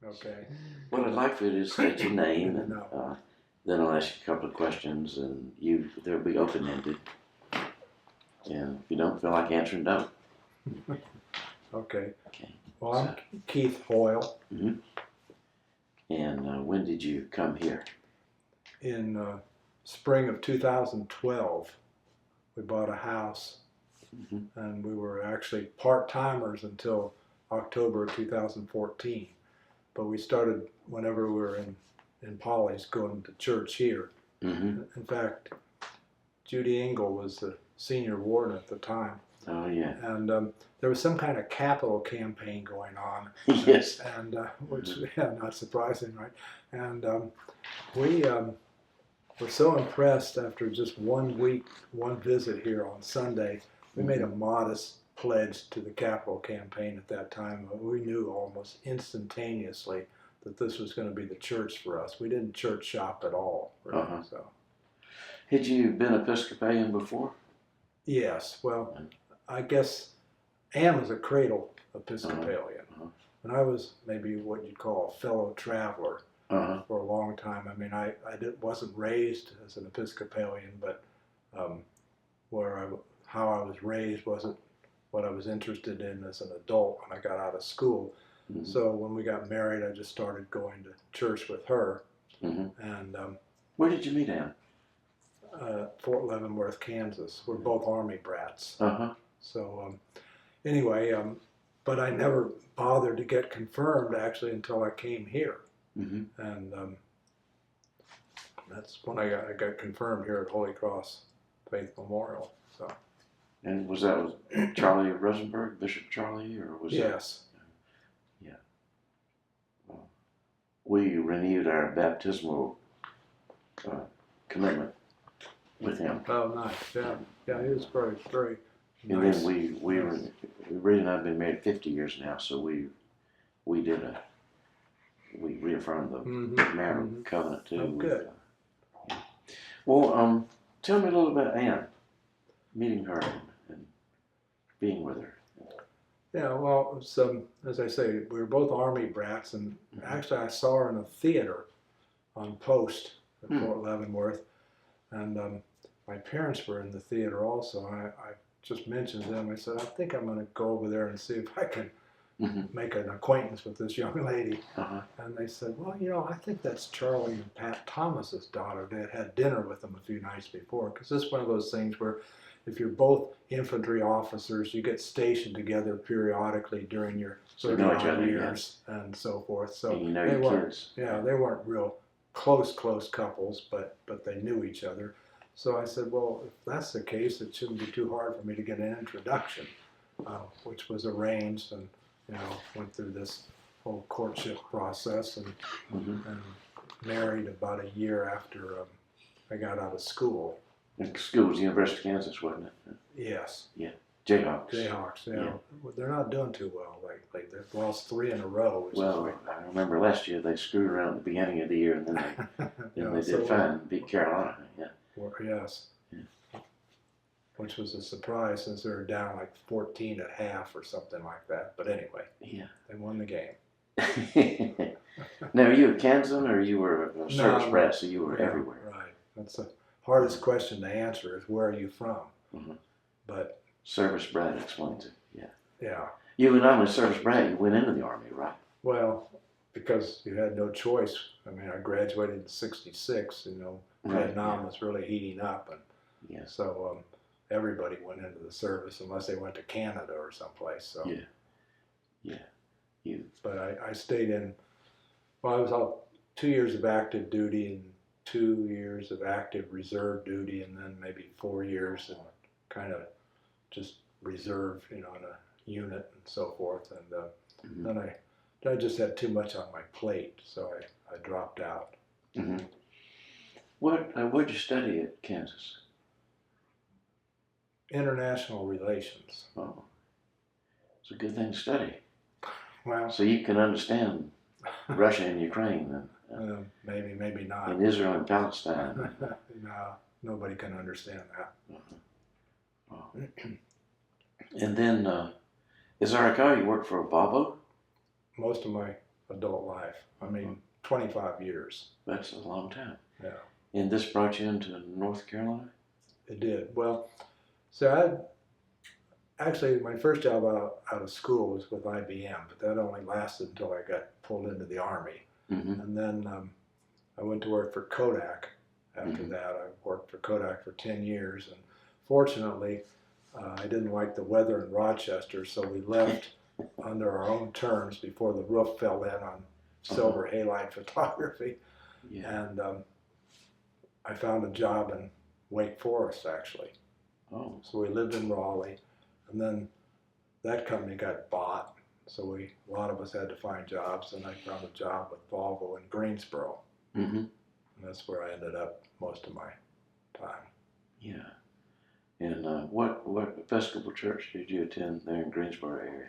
Okay. What I'd like for you to state your name, and No. then I'll ask you a couple of questions, and they'll be open-ended. And if you don't feel like answering, don't. Okay. Okay. Well, I'm Keith Hoile. Mm-hmm. And when did you come here? In spring of 2012, we bought a house, and we were actually part-timers until October of 2014. But we started whenever we were in Polly's going to church here. In fact, Judy Engel was the senior warden at the time. Oh, yeah. And there was some kind of capital campaign going on. Yes. And which, yeah, not surprising, right? And we were so impressed after just 1 week, one visit here on Sunday. We made a modest pledge to the capital campaign at that time. We knew almost instantaneously that this was going to be the church for us. We didn't church shop at all. Really, so. Had you been Episcopalian before? Yes. Well, I guess Am was a cradle Episcopalian. And I was maybe what you'd call a fellow traveler for a long time. I mean, I wasn't raised as an Episcopalian, but how I was raised wasn't what I was interested in as an adult when I got out of school. So when we got married, I just started going to church with her. And where did you meet Ann? Fort Leavenworth, Kansas. We're both Army brats. So anyway, but I never bothered to get confirmed actually until I came here. And that's when I got confirmed here at Holy Cross Faith Memorial. So. And was that with Charlie Rosenberg, Bishop Charlie, or was Yes. That? Yeah. Well, we renewed our baptismal commitment with him. Oh, nice. Yeah. Yeah, he was very, very and nice. then we Reed and I have been married 50 years now, so we reaffirmed the marital covenant too. Oh, good. Well, tell me a little about Ann, meeting her and being with her. Yeah, well, it was, as I say, we were both Army brats, and actually I saw her in a theater on post at Fort Leavenworth, and my parents were in the theater also. I just mentioned to them, I said, I think I'm going to go over there and see if I can make an acquaintance with this young lady. And they said, well, you know, I think that's Charlie and Pat Thomas's daughter. They had had dinner with them a few nights before, because this is one of those things where if you're both infantry officers, you get stationed together periodically during your 30 years and so forth. So and you know they your weren't, kids. yeah, they weren't real close couples, but they knew each other. So I said, well, if that's the case, it shouldn't be too hard for me to get an introduction, which was arranged, and you know, went through this whole courtship process, and married about a year after I got out of school. And school was University of Kansas, wasn't it? Yes. Yeah. Jayhawks. Jayhawks, yeah. They're not doing too well lately. They've lost 3 in a row. Well, I remember last year they screwed around at the beginning of the year, and then they did fine, beat Carolina. Yeah. Yes. Yeah. Which was a surprise since they were down like 14 at half or something like that. But anyway, they won the game. Now, are you a Kansan or you were a service brat, so you were everywhere? Right. That's the hardest question to answer is where are you from? But service brat explains it. Yeah. Yeah. You were not only a service brat, you went into the Army, right? Well, because you had no choice. I mean, I graduated in '66. You know, Vietnam was really heating up, and so everybody went into the service unless they went to Canada or someplace. So But I stayed in. Well, I was out 2 years of active duty and 2 years of active reserve duty, and then maybe 4 years and kind of just reserve, you know, in a unit and so forth. And then I just had too much on my plate, so I dropped out. What'd you study at Kansas? International relations. Oh, it's a good thing to study. Well, so you can understand Russia and Ukraine, and maybe not. And Israel and Palestine. No, nobody can understand that. And then, as I recall, you worked for Volvo? Most of my adult life. I mean, 25 years. That's a long time. Yeah, And this brought you into North Carolina? it did. Well, so actually, my first job out of school was with IBM, but that only lasted until I got pulled into the Army. Mm-hmm. And then I went to work for Kodak after Mm-hmm. that. I worked for Kodak for 10 years. And fortunately, I didn't like the weather in Rochester, so we left under our own terms before the roof fell in on silver halide photography. Yeah. And I found a job in Wake Forest, actually. Oh. So we lived in Raleigh, and then that company got bought. So a lot of us had to find jobs, and I found a job with Volvo in Greensboro. Mm-hmm. And that's where I ended up most of my time. Yeah. And what Episcopal church did you attend there in Greensboro area?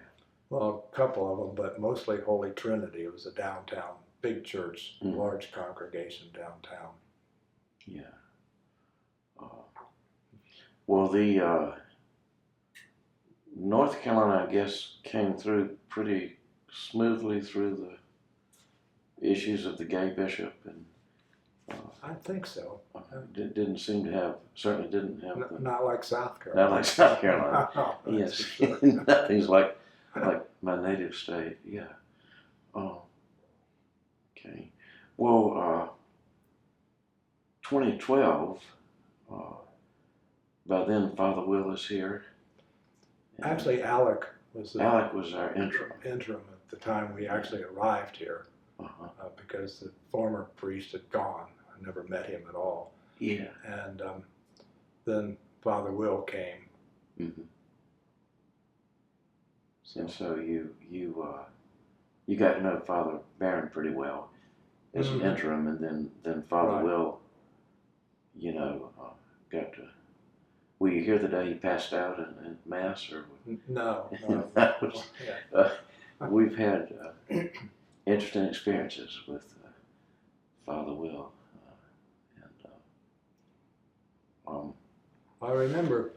Well, a couple of them, but mostly Holy Trinity. It was a downtown, big church, large congregation downtown. Yeah. Well, the North Carolina, I guess, came through pretty smoothly through the issues of the gay bishop, and I think so. didn't seem to have, certainly didn't have Not like South Carolina. not like South Carolina. No, Yes, for sure. nothing's like my native state. Yeah. Oh. Okay. Well, 2012. By then, Father Will is here. And Actually, Alec was Alec was our interim. at the time we actually arrived here, because the former priest had gone. I never met him at all. Yeah. And then Father Will came. Mm-hmm. And so you got to know Father Barron pretty well as an interim, and then Father Will, got to. Were you here the day he passed out in Mass, or? No. That was, we've had interesting experiences with Father Will, I remember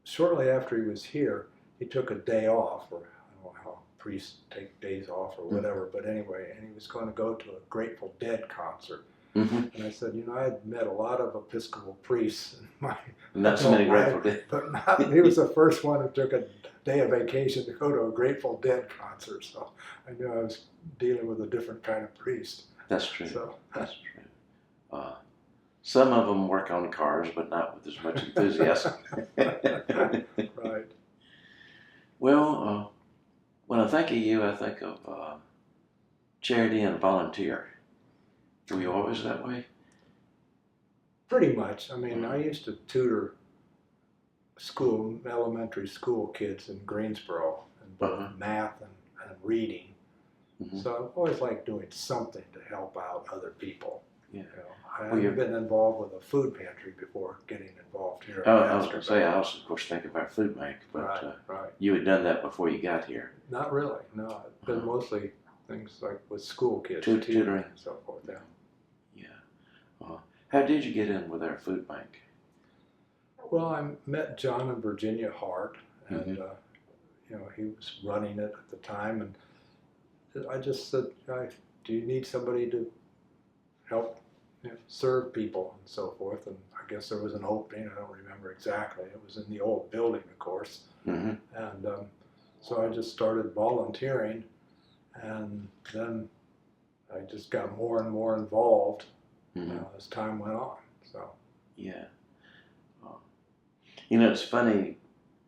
shortly after he was here, he took a day off, or I don't know how priests take days off or whatever, but anyway, and he was going to go to a Grateful Dead concert. Mm-hmm. And I said, I'd met a lot of Episcopal priests in my not so many Grateful Dead, but he was the first one who took a day of vacation to go to a Grateful Dead concert. So I knew I was dealing with a different kind of priest. That's true. So. That's true. Some of them work on cars, but not with as much enthusiasm. Right. Well, when I think of you, I think of charity and volunteer. Were you always that way? Pretty much. I used to tutor elementary school kids in Greensboro in both math and reading. Mm-hmm. So I've always liked doing something to help out other people. Yeah. I haven't been involved with a food pantry before getting involved here. I was going to say, I also, of course, think of our food bank, but right. You had done that before you got here. Not really, no. It's been mostly things like with school kids. Tutoring. And so forth, yeah. Yeah. How did you get in with our food bank? Well, I met John and Virginia Hart, and he was running it at the time, and I just said, do you need somebody to help serve people and so forth? And I guess there was an opening. I don't remember exactly. It was in the old building, of course. Mm-hmm. And so I just started volunteering, and then I just got more and more involved as time went on. So yeah. It's funny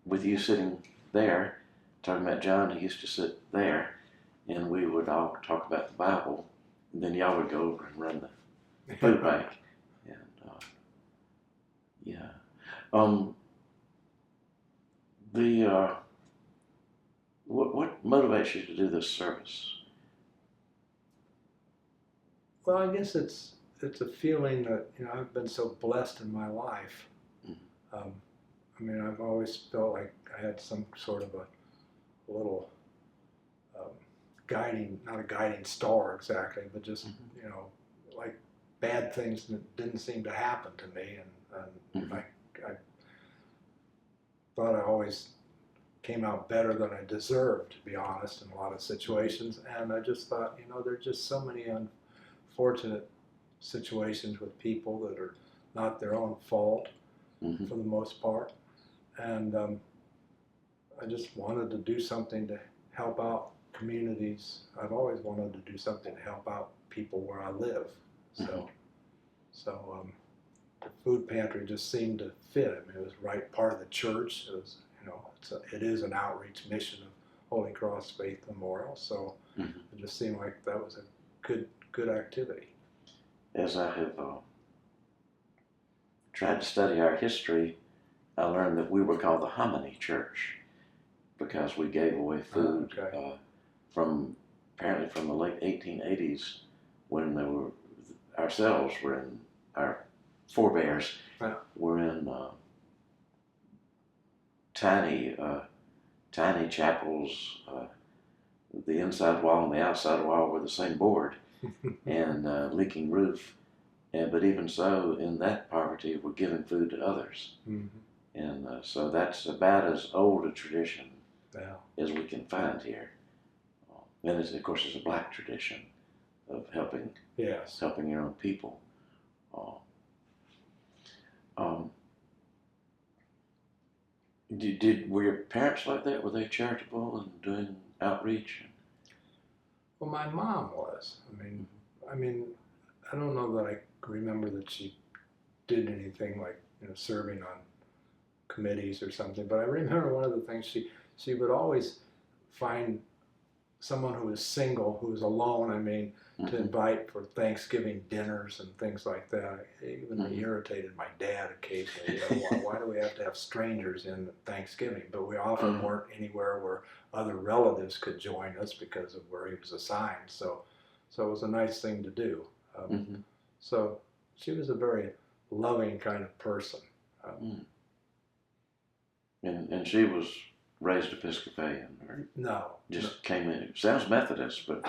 with you sitting there, talking about John. He used to sit there, and we would all talk about the Bible, and then y'all would go over and run the food bank. And what motivates you to do this service? Well, I guess it's a feeling that I've been so blessed in my life. I've always felt like I had some sort of a little not a guiding star exactly, but just like bad things that didn't seem to happen to me, and I thought I always came out better than I deserved, to be honest, in a lot of situations. And I just thought, there are just so many unfortunate situations with people that are not their own fault for the most part. And I just wanted to do something to help out communities. I've always wanted to do something to help out people where I live. So the food pantry just seemed to fit. I mean, it was right part of the church. It was, it is an outreach mission of Holy Cross Faith Memorial. So it just seemed like that was a good activity. As I have tried to study our history, I learned that we were called the Hominy Church because we gave away food from the late 1880s when our forebears were in tiny chapels. The inside wall and the outside wall were the same board and leaking roof. But even so, in that poverty, we're giving food to others. And so that's about as old a tradition as we can find here. And of course, it's a black tradition of helping your own people. Were your parents like that? Were they charitable and doing outreach? Well, my mom was. I mean, I don't know that I remember that she did anything like serving on committees or something, but I remember one of the things she would always find someone who was single, who was alone, to invite for Thanksgiving dinners and things like that. It even irritated my dad occasionally. Why do we have to have strangers in Thanksgiving? But we often weren't anywhere where other relatives could join us because of where he was assigned. So it was a nice thing to do. So she was a very loving kind of person. And she was raised Episcopalian, or came in. It sounds Methodist, but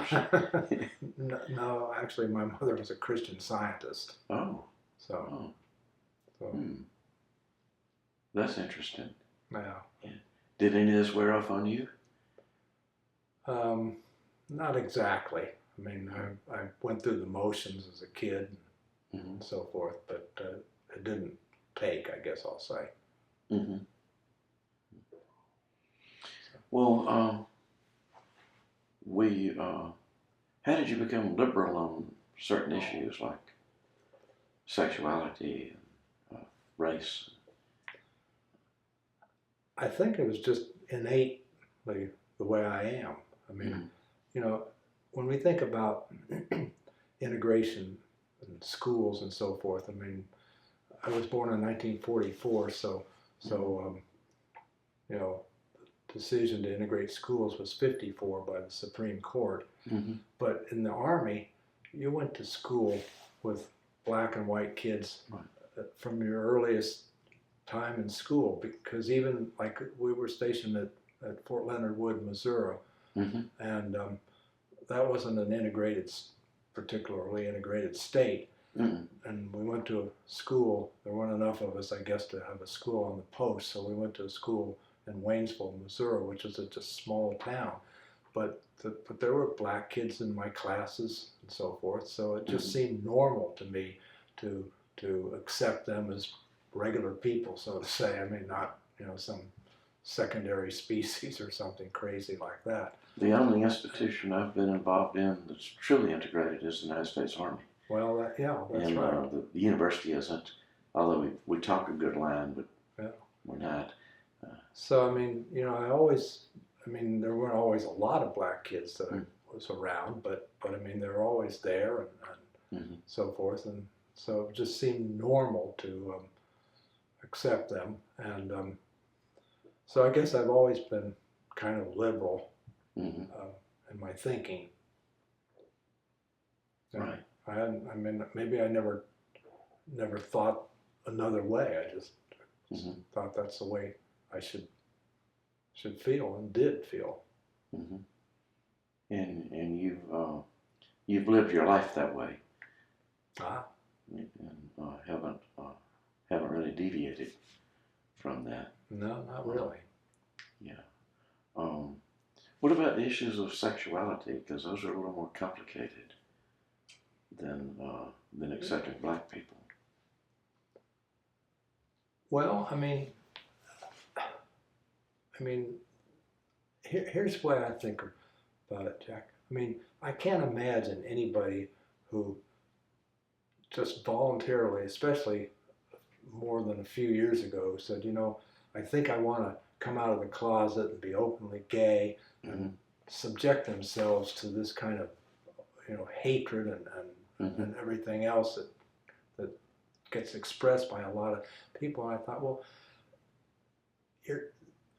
no, actually, my mother was a Christian Scientist. That's interesting. Yeah. Did any of this wear off on you? Not exactly. I went through the motions as a kid and so forth, but it didn't take, I guess I'll say. Well, how did you become liberal on certain issues like sexuality and race? I think it was just innately the way I am. When we think about integration in schools and so forth, I was born in 1944, so decision to integrate schools was 54 by the Supreme Court. But in the Army, you went to school with black and white kids from your earliest time in school, because even like we were stationed at Fort Leonard Wood, Missouri, and that wasn't an particularly integrated state. And we went to a school. There weren't enough of us, I guess, to have a school on the post, so we went to a school in Waynesville, Missouri, which is just a small town, but there were black kids in my classes and so forth. So it just seemed normal to me to accept them as regular people, so to say. Not some secondary species or something crazy like that. The only institution I've been involved in that's truly integrated is the United States Army. Well, that's and, right. The university isn't, although we talk a good line, but we're not. So, I always, there weren't always a lot of black kids that I was around, but they were always there and so forth. And so it just seemed normal to accept them. And so I guess I've always been kind of liberal in my thinking. Right. Maybe I never thought another way. I just thought that's the way I should feel and did feel. And you've lived your life that way. And haven't really deviated from that. No, not really. Yeah. Um, what about issues of sexuality? Because those are a little more complicated than accepting black people. Well, here's what I think about it, Jack. I mean, I can't imagine anybody who just voluntarily, especially more than a few years ago, said, I think I want to come out of the closet and be openly gay and subject themselves to this kind of, hatred and everything else that gets expressed by a lot of people. And I thought, well,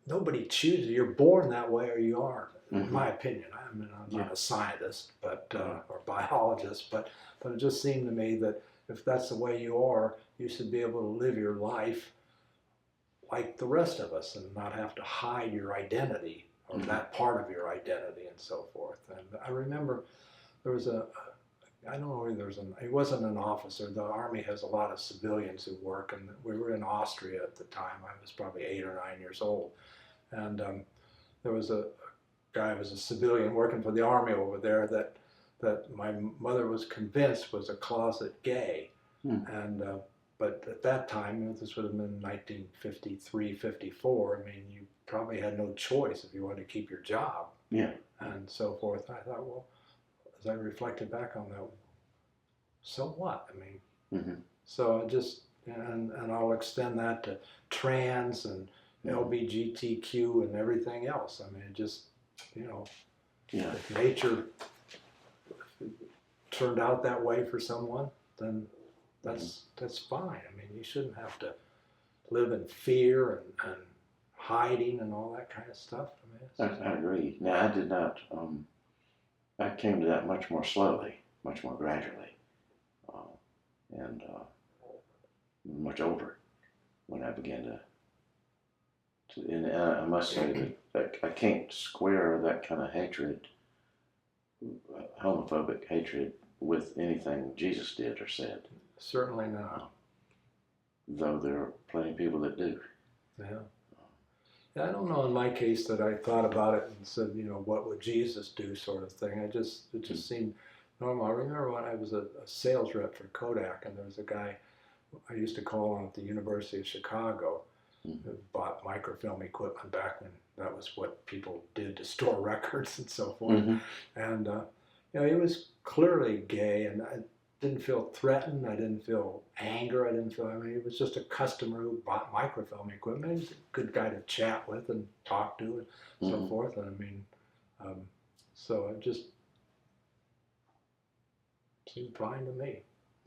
nobody chooses. You're born that way, or you aren't. In my opinion, I'm not a scientist, or biologist, but it just seemed to me that if that's the way you are, you should be able to live your life like the rest of us and not have to hide your identity or that part of your identity and so forth. And I remember there was I don't know whether he wasn't an officer. The Army has a lot of civilians who work, and we were in Austria at the time. I was probably 8 or 9 years old. And there was a guy who was a civilian working for the Army over there that my mother was convinced was a closet gay. And but at that time, this would have been 1953, 54, I mean, you probably had no choice if you wanted to keep your job. Yeah. And so forth. I thought, well, as I reflected back on that, so what? I mean, so I just, and I'll extend that to trans and LGBTQ and everything else. I mean, it just, if nature turned out that way for someone, then that's fine. I mean, you shouldn't have to live in fear and hiding and all that kind of stuff. I mean, I agree. Now, I did not, I came to that much more slowly, much more gradually, and much older when I began and I must say that I can't square that kind of hatred, homophobic hatred, with anything Jesus did or said. Certainly not. Though there are plenty of people that do. Yeah. I don't know in my case that I thought about it and said, what would Jesus do sort of thing. It just seemed normal. I remember when I was a sales rep for Kodak, and there was a guy I used to call on at the University of Chicago who bought microfilm equipment back when that was what people did to store records and so forth. And, he was clearly gay, and I didn't feel threatened. I didn't feel anger. He was just a customer who bought microfilm equipment. He was a good guy to chat with and talk to and so forth. And I mean, so it just seemed fine to me.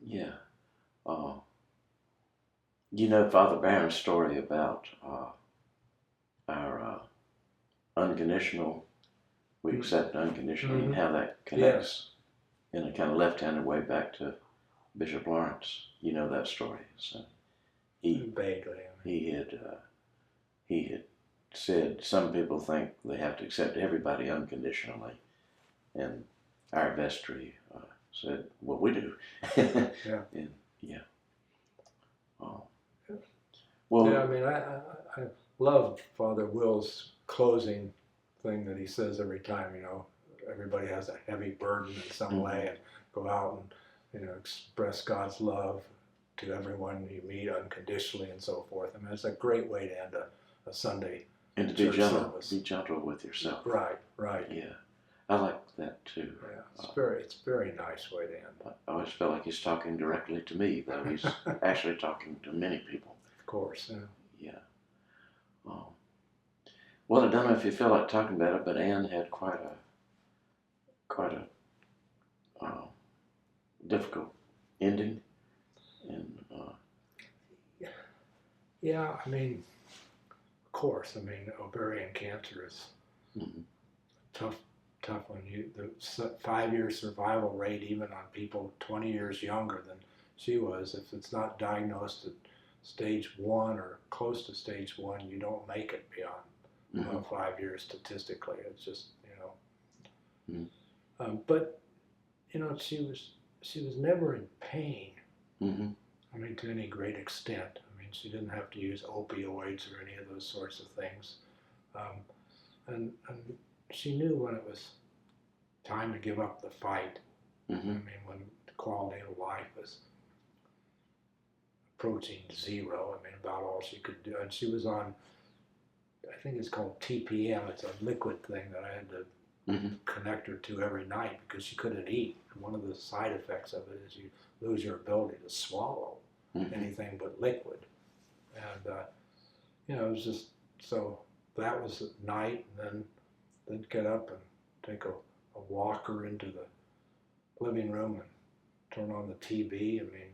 Yeah. Father Barron's story about our unconditional, we accept unconditionally, and how that connects in a kind of left-handed way back to Bishop Lawrence. You know that story. So Vaguely. He had said some people think they have to accept everybody unconditionally, and our vestry said, well, we do. Yeah. And, yeah. Well, yeah, I mean, I love Father Will's closing thing that he says every time, everybody has a heavy burden in some way, and go out and, express God's love to everyone you meet unconditionally and so forth. I mean, it's a great way to end a Sunday and to be gentle with yourself. Right. Yeah, I like that too. Yeah, it's very nice way to end. I always felt like he's talking directly to me, though he's actually talking to many people. Of course, yeah. Well, I don't know if you feel like talking about it, but Anne had quite a difficult ending, and yeah, I mean, of course, ovarian cancer is tough one. The 5-year survival rate, even on people 20 years younger than she was, if it's not diagnosed at stage 1 or close to stage 1, you don't make it beyond 5 years statistically. It's just, but she was never in pain. To any great extent. She didn't have to use opioids or any of those sorts of things. and she knew when it was time to give up the fight. I mean, when the quality of life was approaching zero. I mean, about all she could do. And she was on, I think it's called TPM. It's a liquid thing that I had to connect her to every night because she couldn't eat. And one of the side effects of it is you lose your ability to swallow anything but liquid. And, it was just, so that was at night, and then get up and take a walker into the living room and turn on the TV. I mean,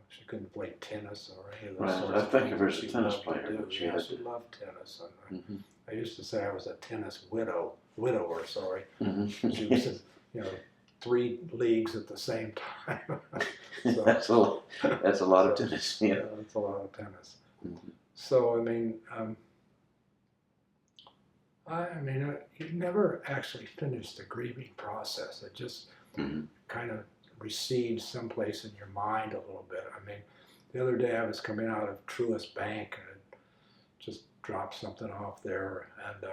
she couldn't play tennis or any of those Right. sorts I of think things of her as that a she tennis loved to player, do. but she Yeah, had she loved tennis. And Mm-hmm. I used to say I was a tennis widower, sorry. Mm-hmm. She was in, 3 leagues at the same time. So, that's a lot of tennis. Yeah. that's a lot of tennis. Mm-hmm. So, I mean, you never actually finished the grieving process. It just kind of recedes someplace in your mind a little bit. I mean, the other day I was coming out of Truist Bank and I just dropped something off there, and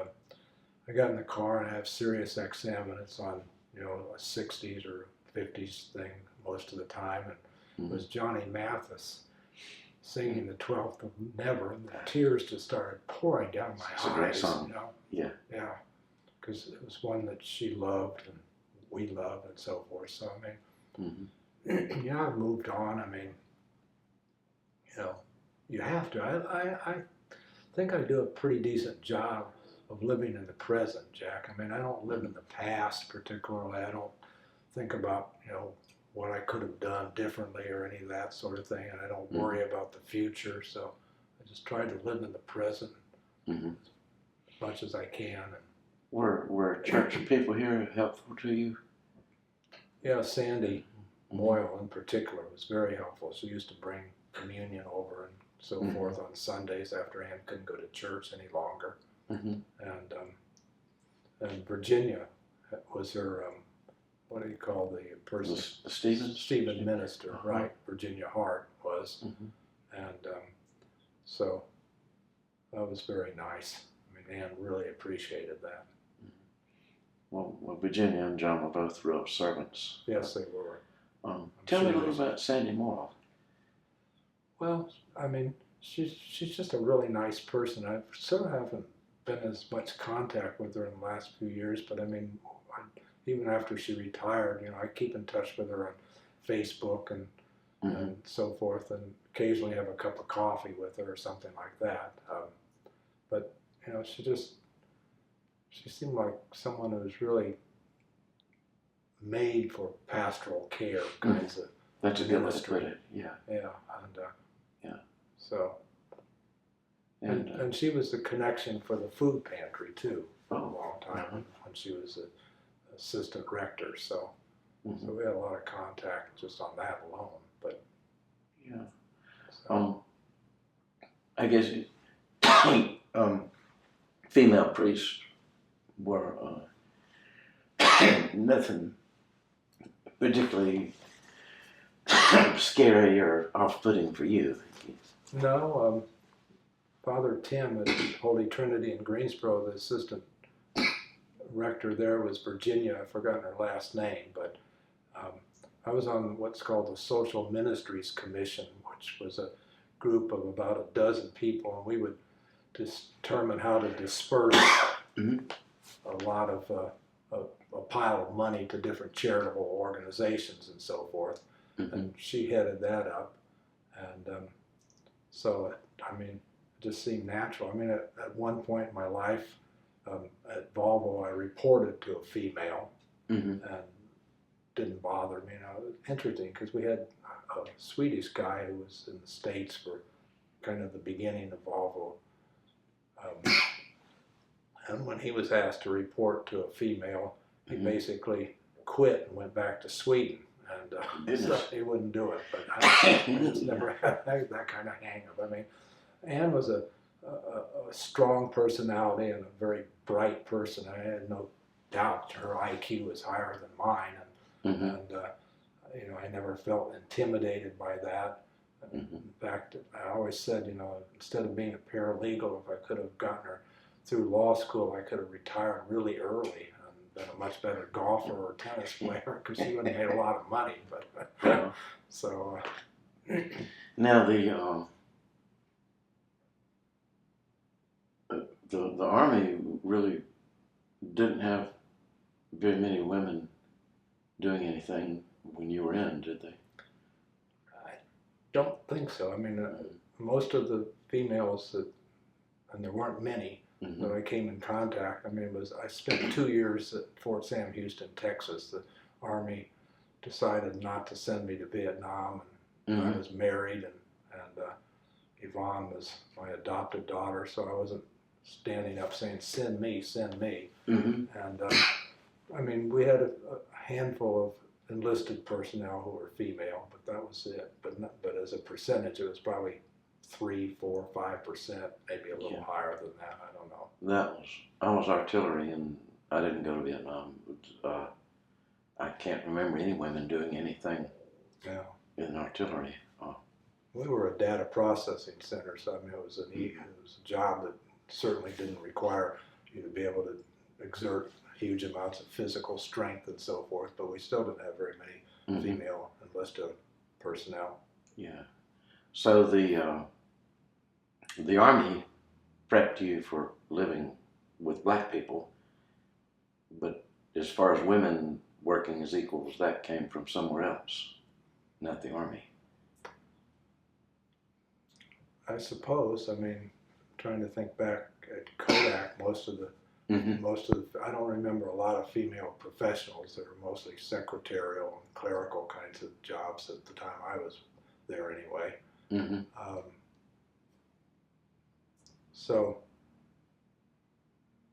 I got in the car and I have Sirius XM, and it's on a 60s or 50s thing most of the time, and it was Johnny Mathis singing the 12th of Never, and the tears just started pouring down my eyes. It's a great song. Yeah. Yeah, because it was one that she loved and we loved and so forth. So I mean, I've moved on. I mean, you have to. I think I do a pretty decent job of living in the present, Jack. I mean, I don't live in the past particularly. I don't think about what I could have done differently or any of that sort of thing, and I don't worry about the future. So I just try to live in the present as much as I can. And were church people here helpful to you? yeah, Sandy Moyle in particular was very helpful. She used to bring communion over and so forth on Sundays after Ann couldn't go to church any longer. And Virginia was her, what do you call the person? Stephen minister, right? Virginia Hart was. And so that was very nice. I mean, Ann really appreciated that. Well, Virginia and John were both real servants. Yes, they were. Tell me a little about Sandy Moore. Well, I mean, she's just a really nice person. I sort of haven't been as much contact with her in the last few years, but I mean, even after she retired, I keep in touch with her on Facebook and so forth, and occasionally have a cup of coffee with her or something like that. But she seemed like someone who was really made for pastoral care kinds of That's a good way to ministry. put it. Yeah. Yeah, Yeah. So. And she was the connection for the food pantry too for a long time when she was an assistant rector. So we had a lot of contact just on that alone. But yeah, so. I guess female priests were nothing particularly scary or off-putting for you. No. Father Tim at Holy Trinity in Greensboro, the assistant rector there was Virginia. I've forgotten her last name, but I was on what's called the Social Ministries Commission, which was a group of about a dozen people, and we would determine how to disperse a lot of a pile of money to different charitable organizations and so forth. And she headed that up, and so I mean, it just seemed natural. I mean, at one point in my life, at Volvo, I reported to a female, and didn't bother me. It was interesting because we had a Swedish guy who was in the States for kind of the beginning of Volvo, and when he was asked to report to a female, he basically quit and went back to Sweden. And so he wouldn't do it, but I just never had that kind of hang-up. I mean, Anne was a strong personality and a very bright person. I had no doubt her IQ was higher than mine, and I never felt intimidated by that. In fact, I always said, instead of being a paralegal, if I could have gotten her through law school, I could have retired really early and been a much better golfer or tennis player because you would have made a lot of money. But Yeah. so Now the Army really didn't have very many women doing anything when you were in, did they? I don't think so. I mean, most of the females that, and there weren't many, Mm-hmm. that I came in contact. I mean, I spent 2 years at Fort Sam Houston, Texas. The Army decided not to send me to Vietnam, and Mm-hmm. I was married, and Yvonne was my adopted daughter, so I wasn't standing up saying, send me, send me. Mm-hmm. And I mean, we had a handful of enlisted personnel who were female, but that was it. But as a percentage, it was probably 3, 4, 5%, maybe a little Yeah. higher than that. I don't know. I was artillery, and I didn't go to Vietnam. I can't remember any women doing anything Yeah. in artillery. We were a data processing center, so I mean, it was a job that certainly didn't require you to be able to exert huge amounts of physical strength and so forth, but we still didn't have very many Mm-hmm. female enlisted personnel. Yeah. So the Army prepped you for living with black people, but as far as women working as equals, that came from somewhere else, not the Army. I suppose. I mean, trying to think back at Kodak, Mm-hmm. I don't remember a lot of female professionals. They were mostly secretarial and clerical kinds of jobs at the time I was there anyway. Mm-hmm. So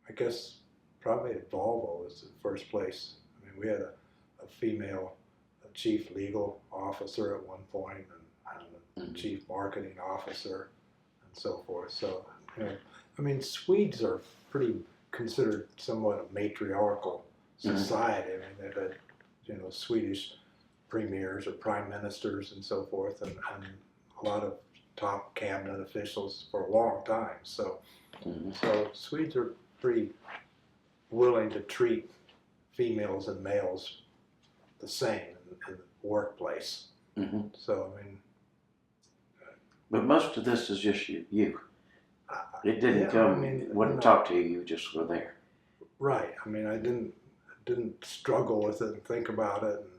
I guess probably at Volvo was the first place. I mean, we had a female chief legal officer at one point, and a Mm-hmm. chief marketing officer, and so forth. So, you know, I mean, Swedes are pretty considered somewhat a matriarchal society. Mm-hmm. I mean, they've had, you know, Swedish premiers or prime ministers and so forth, and a lot of top cabinet officials for a long time. So, Mm-hmm. so Swedes are pretty willing to treat females and males the same in the workplace. Mm-hmm. So, I mean, but most of this is just you. It didn't yeah, come. I mean, wouldn't talk to you. You just were there. Right. I mean, I didn't struggle with it and think about it and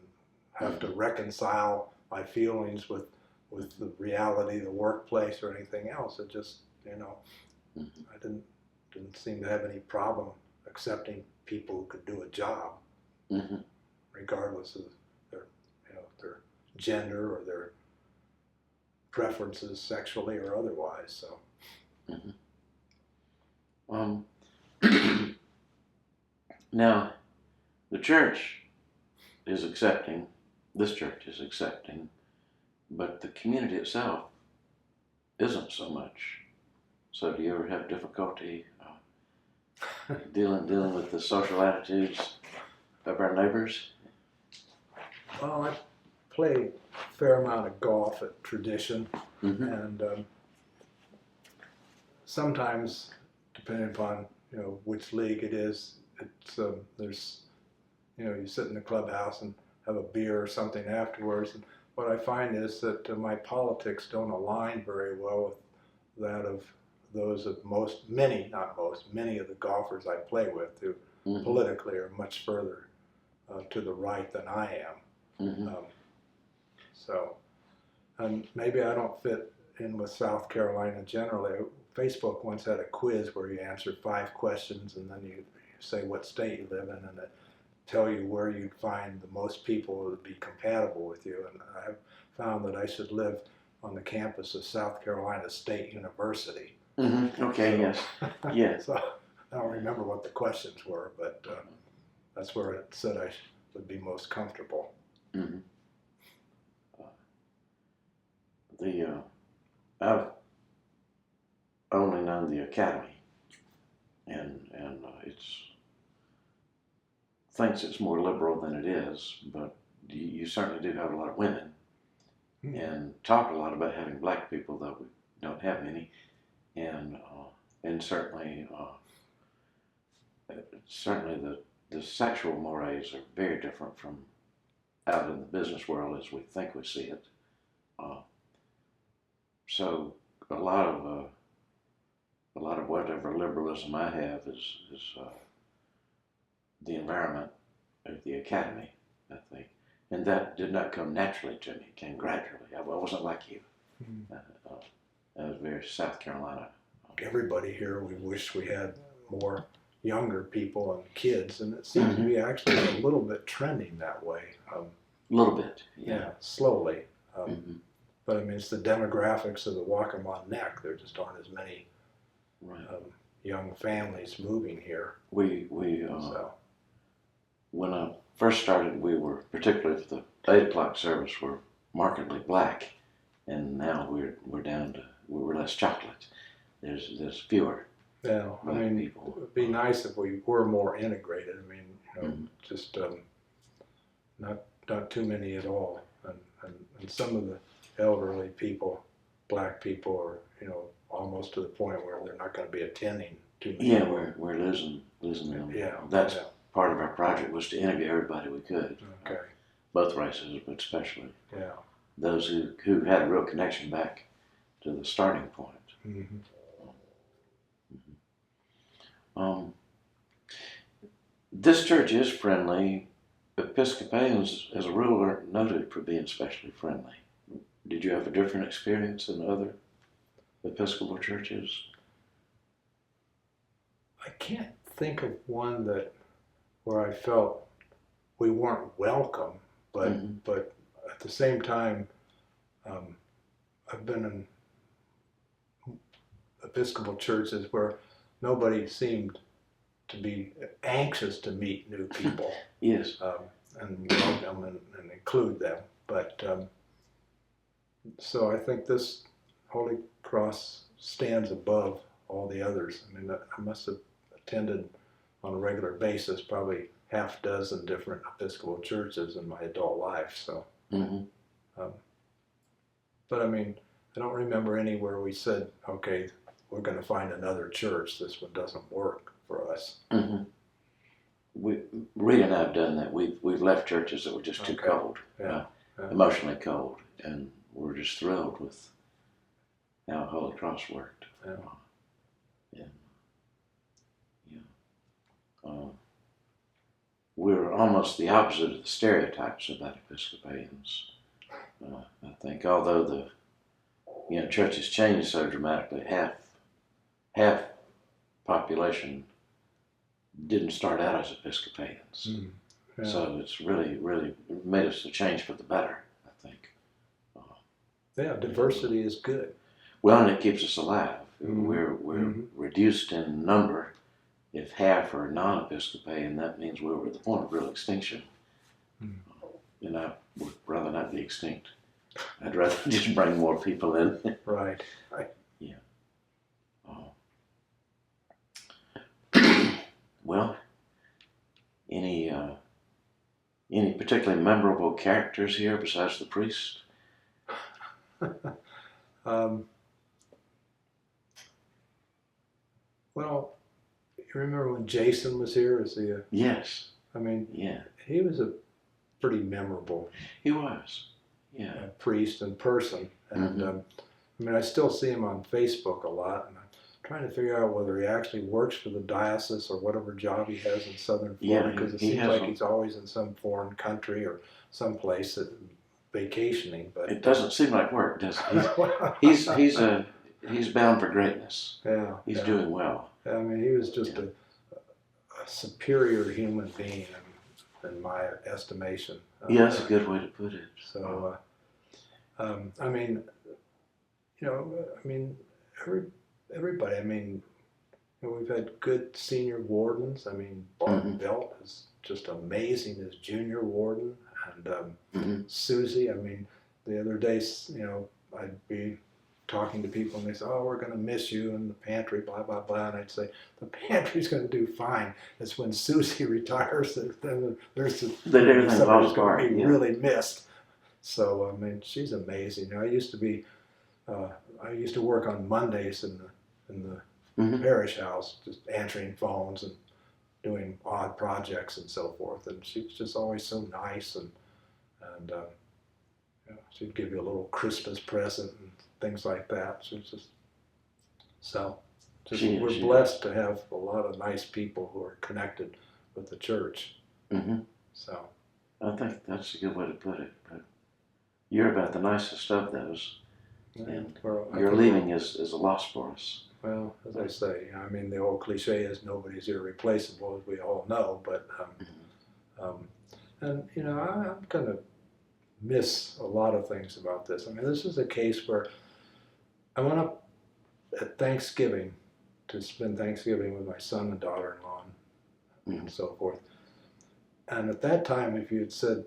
have to reconcile my feelings with the reality of the workplace or anything else. It just, you know, I didn't seem to have any problem accepting people who could do a job, regardless of their, you know, their gender or their preferences sexually or otherwise. So. Now, the church is accepting, this church is accepting, but the community itself isn't so much. So do you ever have difficulty dealing with the social attitudes of our neighbors? Well, I play a fair amount of golf at Tradition, and sometimes, depending upon, you know, which league it is, it's there's, you know, you sit in the clubhouse and have a beer or something afterwards. And what I find is that my politics don't align very well with that of those of many of the golfers I play with, who politically are much further to the right than I am. So, and maybe I don't fit in with South Carolina generally. Facebook once had a quiz where you answered 5 questions, and then you say what state you live in, and it tell you where you'd find the most people who would be compatible with you. And I've found that I should live on the campus of South Carolina State University. Okay, yes. Yeah. So I don't remember what the questions were, but that's where it said I would be most comfortable. I've only known the academy, and it's thinks it's more liberal than it is, but you certainly do have a lot of women, and talk a lot about having black people, though we don't have many, and certainly certainly the sexual mores are very different from out in the business world as we think we see it. Uh, so a lot of whatever liberalism I have is the environment of the academy, I think, and that did not come naturally to me. It came gradually. I wasn't like you. Mhm. I was very South Carolina. Everybody here, we wish we had more younger people and kids, and it seems to be actually a little bit trending that way. A little bit, Yeah, slowly. Mm-hmm. But I mean, it's the demographics of the Waccamaw Neck. There just aren't as many Right. young families moving here. We So, when I first started, we were, particularly for the 8 o'clock service, were markedly black, and now we're down to we're less chocolate. There's fewer yeah, I black mean, people. it'd be nice if we were more integrated. I mean, Mhm. just not too many at all. And some of the elderly people, black people, are almost to the point where they're not going to be attending too many. Yeah, we're losing them. Yeah, That's yeah. part of our project was to interview everybody we could. Okay. Both races, but especially Yeah. those who had a real connection back to the starting point. Mm-hmm. This church is friendly. Episcopalians, as a rule, aren't noted for being especially friendly. Did you have a different experience than other Episcopal churches? I can't think of one where I felt we weren't welcome, but Mhm. but at the same time, I've been in Episcopal churches where nobody seemed to be anxious to meet new people Yes. and welcome and include them. But so I think this Holy Cross stands above all the others. I mean, I must have attended on a regular basis probably half dozen different Episcopal churches in my adult life. So, Mm-hmm. but I mean, I don't remember anywhere we said, okay, we're going to find another church. This one doesn't work for us. Mm-hmm. Rita and I have done that. We've left churches that were just too Okay. cold, Yeah. emotionally cold, and we're just thrilled with how Holy Cross worked. Yeah. We're almost the opposite of the stereotypes about Episcopalians. I think, although the church has changed so dramatically, half population didn't start out as Episcopalians. Mm. Yeah. So it's really made us a change for the better, I think. Yeah, diversity is good. Well, and it keeps us alive. Mm-hmm. We're Mm-hmm. reduced in number. If half are non-Episcopalian, that means we're at the point of real extinction. And I would rather not be extinct. I'd rather just bring more people in. Right. Yeah. Well, any particularly memorable characters here besides the priest? Well, you remember when Jason was here? Is he Yes. I mean, Yeah. he was a pretty memorable He was. Yeah. priest in person. And I mean, I still see him on Facebook a lot. And I'm trying to figure out whether he actually works for the diocese or whatever job he has in Southern Florida, Yeah, because it he seems has like one. he's always in some foreign country or someplace vacationing. But It doesn't seem like work, does it? He's bound for greatness. Yeah. He's yeah. doing well. I mean, he was just a superior human being in my estimation. Yeah, that's a good way to put it. So, I mean, everybody. I mean, we've had good senior wardens. I mean, Barton Belt is just amazing as junior warden, and Susie. I mean, the other day, I'd be talking to people and they say, "Oh, we're going to miss you in the pantry, blah blah blah," and I'd say, "The pantry's going to do fine. It's when Susie retires that then there's everything somebody's falls going apart. to be Yeah. really missed." So I mean, she's amazing. I used to work on Mondays in the parish house, just answering phones and doing odd projects and so forth. And she was just always so nice, and you know, she'd give you a little Christmas present and things like that. She was just so. We're blessed to have a lot of nice people who are connected with the church. Mm-hmm. So I think that's a good way to put it. But you're about the nicest of those, and your leaving is a loss for us. Well, as I say, I mean, the old cliche is nobody's irreplaceable, as we all know. But and you know, I'm gonna miss a lot of things about this. I mean, this is a case where I went up at Thanksgiving to spend Thanksgiving with my son and daughter-in-law and so forth. And at that time, if you had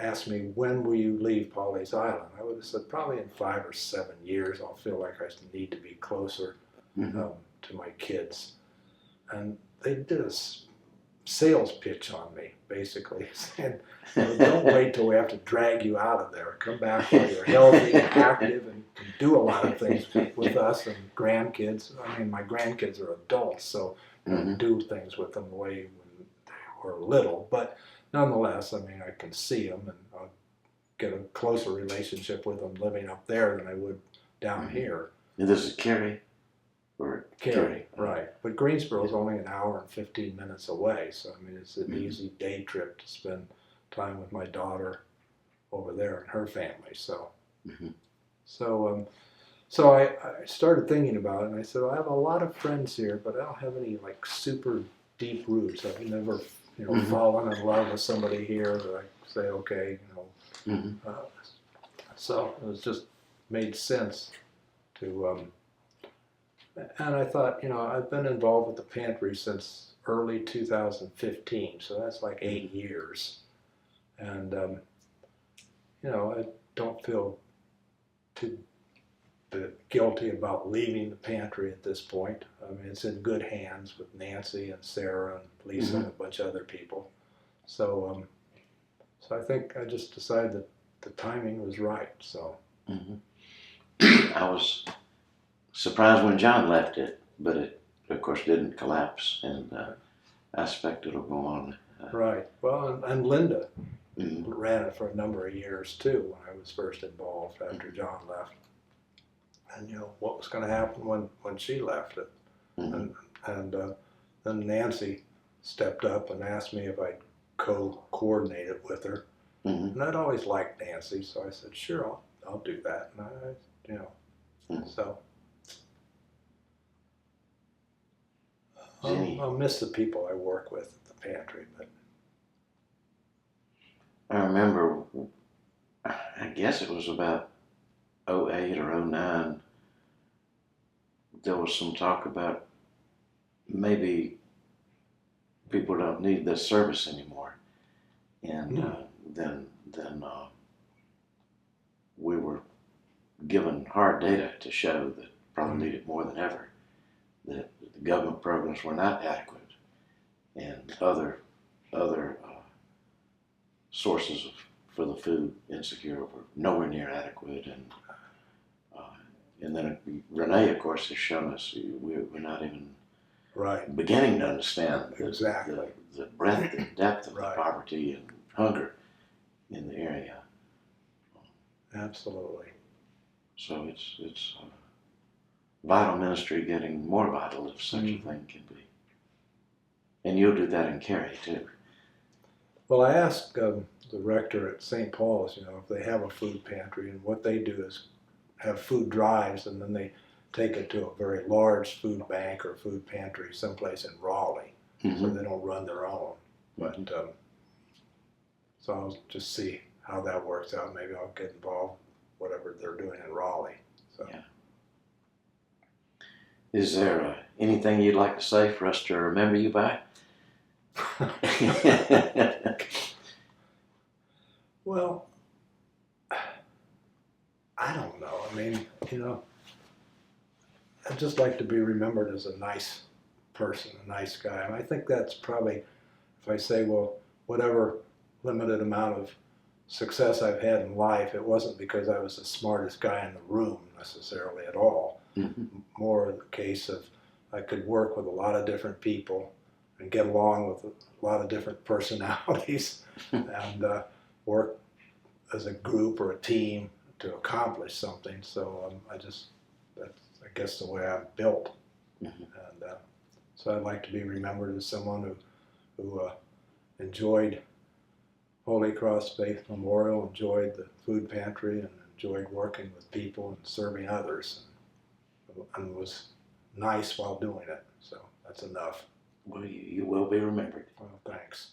asked me, when will you leave Pawleys Island? I would have said probably in 5 or 7 years. I'll feel like I need to be closer to my kids. And they did a sales pitch on me, basically, saying, don't wait till we have to drag you out of there. Come back while you're healthy and active and can do a lot of things with us and grandkids. I mean, my grandkids are adults, so I don't do things with them the way when they were little. But nonetheless, I mean, I can see them, and I'll get a closer relationship with them living up there than I would down here. And this is Cary? Cary, right. But Greensboro is only an hour and 15 minutes away, so I mean, it's an easy day trip to spend time with my daughter over there and her family. So, so I started thinking about it, and I said, well, I have a lot of friends here, but I don't have any like super deep roots. I've never, you know, fallen in love with somebody here that I say, okay, you know. So it was just made sense to. And I thought, you know, I've been involved with the pantry since early 2015, so that's like 8 years. And, you know, I don't feel too guilty about leaving the pantry at this point. I mean, it's in good hands with Nancy and Sarah and Lisa and a bunch of other people. So, so I think I just decided that the timing was right, so. I was surprised when John left it, but it, of course, didn't collapse, and I expect it'll go on. Right. Well, and Linda ran it for a number of years, too, when I was first involved after John left. And, you know, what was going to happen when she left it. And then Nancy stepped up and asked me if I'd coordinate it with her. And I'd always liked Nancy, so I said, sure, I'll do that. And I, you know, so. I'll miss the people I work with at the pantry, but I remember, I guess it was about 08 or 09, there was some talk about maybe people don't need this service anymore, and then we were given hard data to show that probably need it more than ever, that the government programs were not adequate, and other sources for the food insecure were nowhere near adequate, and then Renee, of course, has shown us we're not even beginning to understand the breadth and depth of the poverty and hunger in the area. Absolutely. So it's vital ministry getting more vital if such a thing can be. And you'll do that in Cary too. Well, I asked the rector at St. Paul's, you know, if they have a food pantry, and what they do is have food drives, and then they take it to a very large food bank or food pantry someplace in Raleigh, so they don't run their own. But so I'll just see how that works out. Maybe I'll get involved, whatever they're doing in Raleigh. So. Yeah. Is there anything you'd like to say for us to remember you by? Well, I don't know. I mean, you know, I'd just like to be remembered as a nice person, a nice guy. And I think that's probably, if I say, well, whatever limited amount of success I've had in life, it wasn't because I was the smartest guy in the room necessarily at all. More the case of I could work with a lot of different people and get along with a lot of different personalities and work as a group or a team to accomplish something. So that's, I guess, the way I'm built. Mm-hmm. And so I'd like to be remembered as someone who enjoyed Holy Cross Faith Memorial, enjoyed the food pantry, and enjoyed working with people and serving others, and was nice while doing it. So that's enough. Well, you will be remembered. Well, thanks.